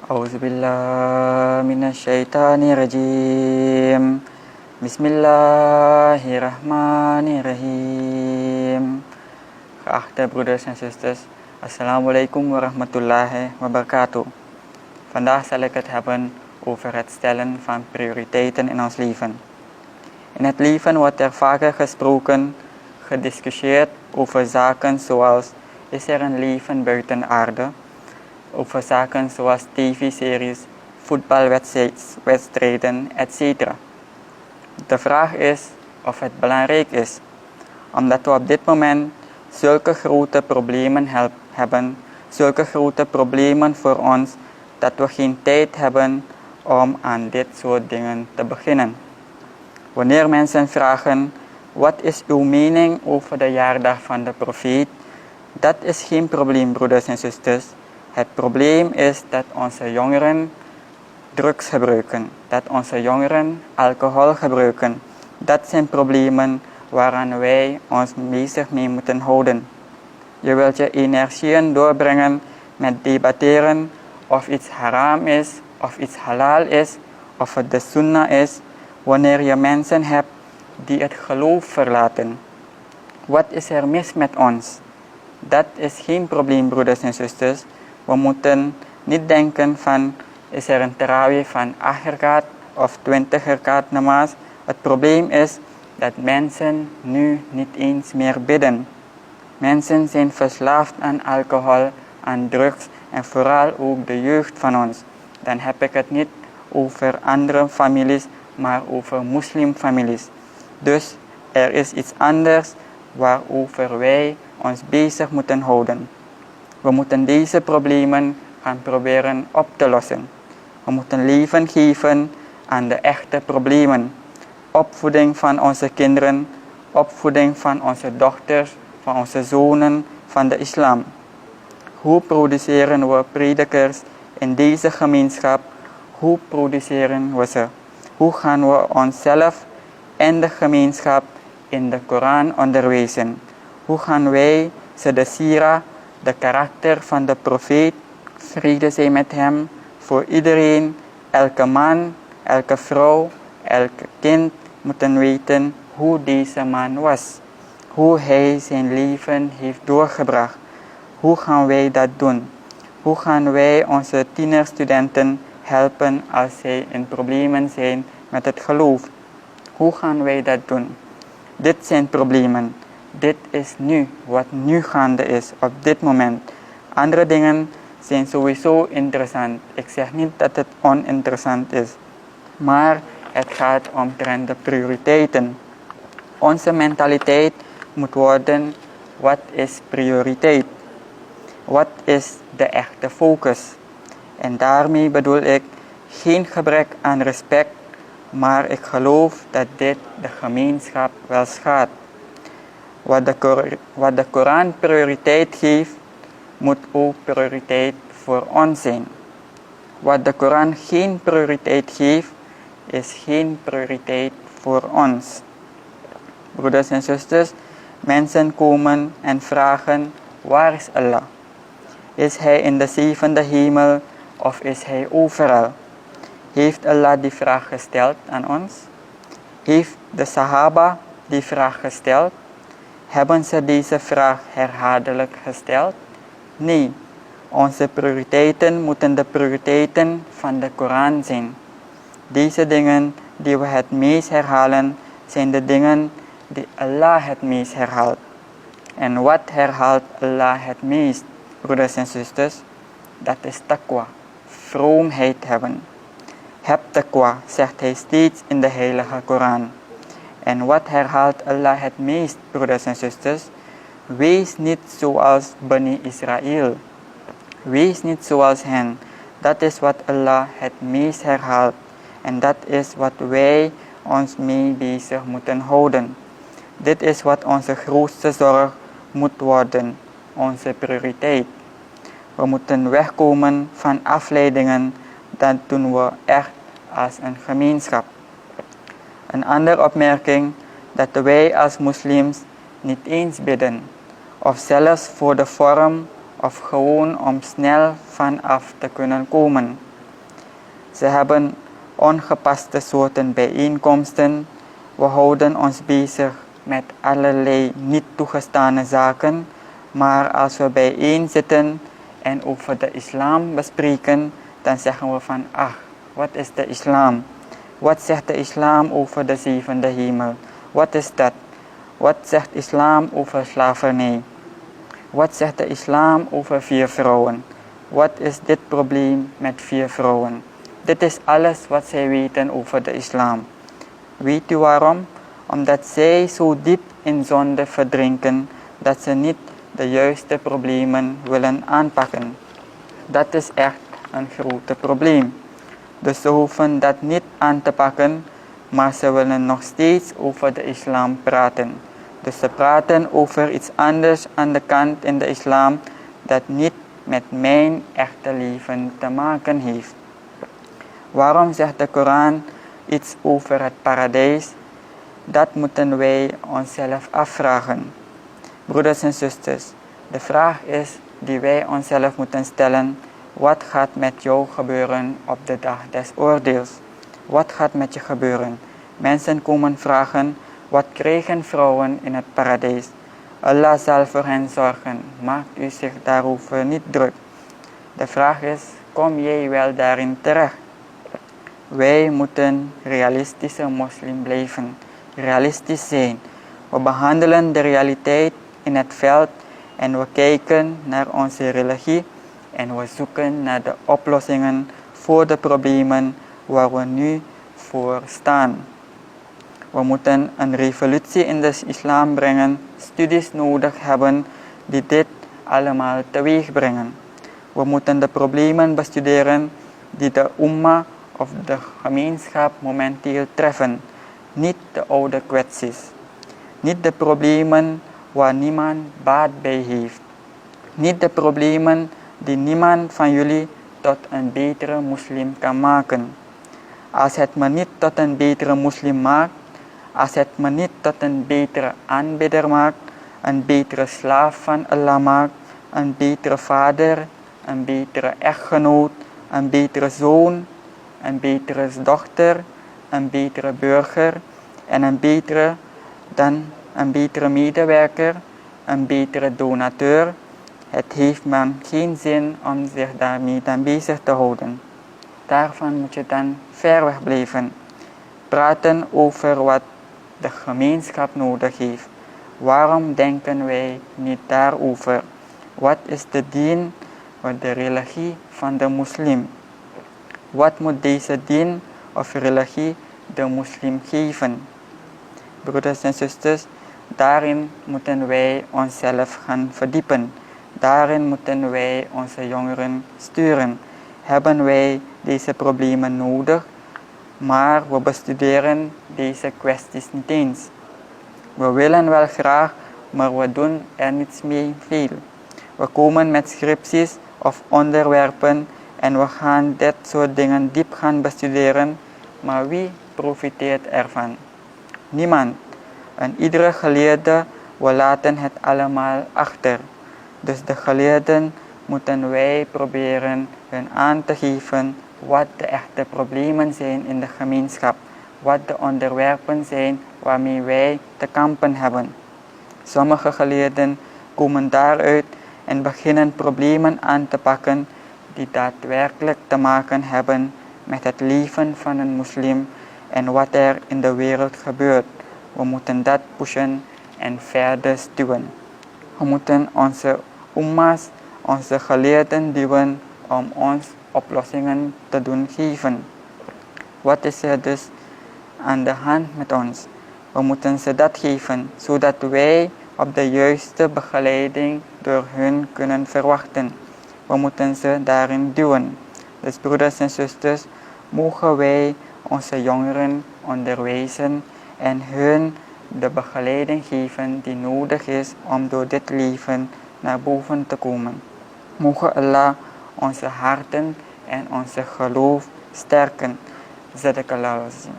Auzubillah minasyaitanirrajim. Bismillahirrahmanirrahim. Geachte broeders en zusters, assalamualaikum warahmatullahi wabarakatuh. Vandaag zal ik het hebben over het stellen van prioriteiten in ons leven. In het leven wordt er vaker gesproken, gediscussieerd over zaken zoals: is er een leven buiten aarde? Over zaken zoals tv-series, voetbalwedstrijden, etc. De vraag is of het belangrijk is, omdat we op dit moment zulke grote problemen hebben, zulke grote problemen voor ons, dat we geen tijd hebben om aan dit soort dingen te beginnen. Wanneer mensen vragen: wat is uw mening over de jaardag van de profeet? Dat is geen probleem, broeders en zusters. Het probleem is dat onze jongeren drugs gebruiken, dat onze jongeren alcohol gebruiken. Dat zijn problemen waaraan wij ons bezig mee moeten houden. Je wilt je energieën doorbrengen met debatteren of iets haram is, of iets halal is, of het de sunnah is, wanneer je mensen hebt die het geloof verlaten. Wat is er mis met ons? Dat is geen probleem, broeders en zusters. We moeten niet denken van: is er een tarawih van 8 rakat of 20 rakat namaz? Het probleem is dat mensen nu niet eens meer bidden. Mensen zijn verslaafd aan alcohol, aan drugs en vooral ook de jeugd van ons. Dan heb ik het niet over andere families, maar over moslimfamilies. Dus er is iets anders waarover wij ons bezig moeten houden. We moeten deze problemen gaan proberen op te lossen. We moeten leven geven aan de echte problemen. Opvoeding van onze kinderen, opvoeding van onze dochters, van onze zonen, van de islam. Hoe produceren we predikers in deze gemeenschap? Hoe produceren we ze? Hoe gaan we onszelf en de gemeenschap in de Koran onderwijzen? Hoe gaan wij ze de sira, de karakter van de profeet, vrede zij met hem, voor iedereen, elke man, elke vrouw, elke kind moeten weten hoe deze man was. Hoe hij zijn leven heeft doorgebracht. Hoe gaan wij dat doen? Hoe gaan wij onze tienerstudenten helpen als zij in problemen zijn met het geloof? Hoe gaan wij dat doen? Dit zijn problemen. Dit is nu wat nu gaande is op dit moment. Andere dingen zijn sowieso interessant. Ik zeg niet dat het oninteressant is. Maar het gaat omtrent de prioriteiten. Onze mentaliteit moet worden: wat is prioriteit? Wat is de echte focus? En daarmee bedoel ik geen gebrek aan respect, maar ik geloof dat dit de gemeenschap wel schaadt. Wat de Koran prioriteit geeft, moet ook prioriteit voor ons zijn. Wat de Koran geen prioriteit geeft, is geen prioriteit voor ons. Broeders en zusters, mensen komen en vragen: waar is Allah? Is hij in de 7e hemel of is hij overal? Heeft Allah die vraag gesteld aan ons? Heeft de Sahaba die vraag gesteld? Hebben ze deze vraag herhaaldelijk gesteld? Nee, onze prioriteiten moeten de prioriteiten van de Koran zijn. Deze dingen die we het meest herhalen, zijn de dingen die Allah het meest herhaalt. En wat herhaalt Allah het meest, broeders en zusters? Dat is taqwa, vroomheid hebben. Heb taqwa, zegt hij steeds in de heilige Koran. En wat herhaalt Allah het meest, broeders en zusters? Wees niet zoals Bani Israël. Wees niet zoals hen. Dat is wat Allah het meest herhaalt. En dat is wat wij ons mee bezig moeten houden. Dit is wat onze grootste zorg moet worden. Onze prioriteit. We moeten wegkomen van afleidingen. Dat doen we echt als een gemeenschap. Een andere opmerking: dat wij als moslims niet eens bidden, of zelfs voor de vorm, of gewoon om snel vanaf te kunnen komen. Ze hebben ongepaste soorten bijeenkomsten. We houden ons bezig met allerlei niet toegestane zaken. Maar als we bijeen zitten en over de islam bespreken, dan zeggen we van, ach, wat is de islam? Wat zegt de islam over de zevende hemel? Wat is dat? Wat zegt islam over slavernij? Wat zegt de islam over 4 vrouwen? Wat is dit probleem met 4 vrouwen? Dit is alles wat zij weten over de islam. Weet u waarom? Omdat zij zo diep in zonde verdrinken dat ze niet de juiste problemen willen aanpakken. Dat is echt een groot probleem. Dus ze hoeven dat niet aan te pakken, maar ze willen nog steeds over de islam praten. Dus ze praten over iets anders aan de kant in de islam dat niet met mijn echte leven te maken heeft. Waarom zegt de Koran iets over het paradijs? Dat moeten wij onszelf afvragen. Broeders en zusters, de vraag is die wij onszelf moeten stellen: wat gaat met jou gebeuren op de dag des oordeels? Wat gaat met je gebeuren? Mensen komen vragen: wat krijgen vrouwen in het paradijs? Allah zal voor hen zorgen. Maakt u zich daarover niet druk. De vraag is: kom jij wel daarin terecht? Wij moeten realistische moslim blijven. Realistisch zijn. We behandelen de realiteit in het veld en we kijken naar onze religie en we zoeken naar de oplossingen voor de problemen waar we nu voor staan. We moeten een revolutie in de islam brengen, studies nodig hebben die dit allemaal teweeg brengen. We moeten de problemen bestuderen die de umma of de gemeenschap momenteel treffen, niet de oude kwesties. Niet de problemen waar niemand baat bij heeft. Niet de problemen die niemand van jullie tot een betere moslim kan maken. Als het me niet tot een betere moslim maakt, als het me niet tot een betere aanbidder maakt, een betere slaaf van Allah maakt, een betere vader, een betere echtgenoot, een betere zoon, een betere dochter, een betere burger en een betere medewerker, een betere donateur. Het heeft man geen zin om zich daarmee dan bezig te houden. Daarvan moet je dan ver weg blijven. Praten over wat de gemeenschap nodig heeft. Waarom denken wij niet daarover? Wat is de dien of de religie van de moslim? Wat moet deze dien of religie de moslim geven? Broeders en zusters, daarin moeten wij onszelf gaan verdiepen. Daarin moeten wij onze jongeren sturen. Hebben wij deze problemen nodig, maar we bestuderen deze kwesties niet eens. We willen wel graag, maar we doen er niets mee veel. We komen met scripties of onderwerpen en we gaan dit soort dingen diep gaan bestuderen, maar wie profiteert ervan? Niemand. En iedere geleerde, we laten het allemaal achter. Dus de geleerden moeten wij proberen hun aan te geven wat de echte problemen zijn in de gemeenschap. Wat de onderwerpen zijn waarmee wij te kampen hebben. Sommige geleerden komen daaruit en beginnen problemen aan te pakken die daadwerkelijk te maken hebben met het leven van een moslim en wat er in de wereld gebeurt. We moeten dat pushen en verder stuwen. We moeten onze umma's, onze geleerden duwen om ons oplossingen te doen geven. Wat is er dus aan de hand met ons? We moeten ze dat geven, zodat wij op de juiste begeleiding door hun kunnen verwachten. We moeten ze daarin duwen. Dus broeders en zusters, mogen wij onze jongeren onderwijzen en hun de begeleiding geven die nodig is om door dit leven naar boven te komen. Mogen Allah onze harten en onze geloof sterken. Zadakallahu azim.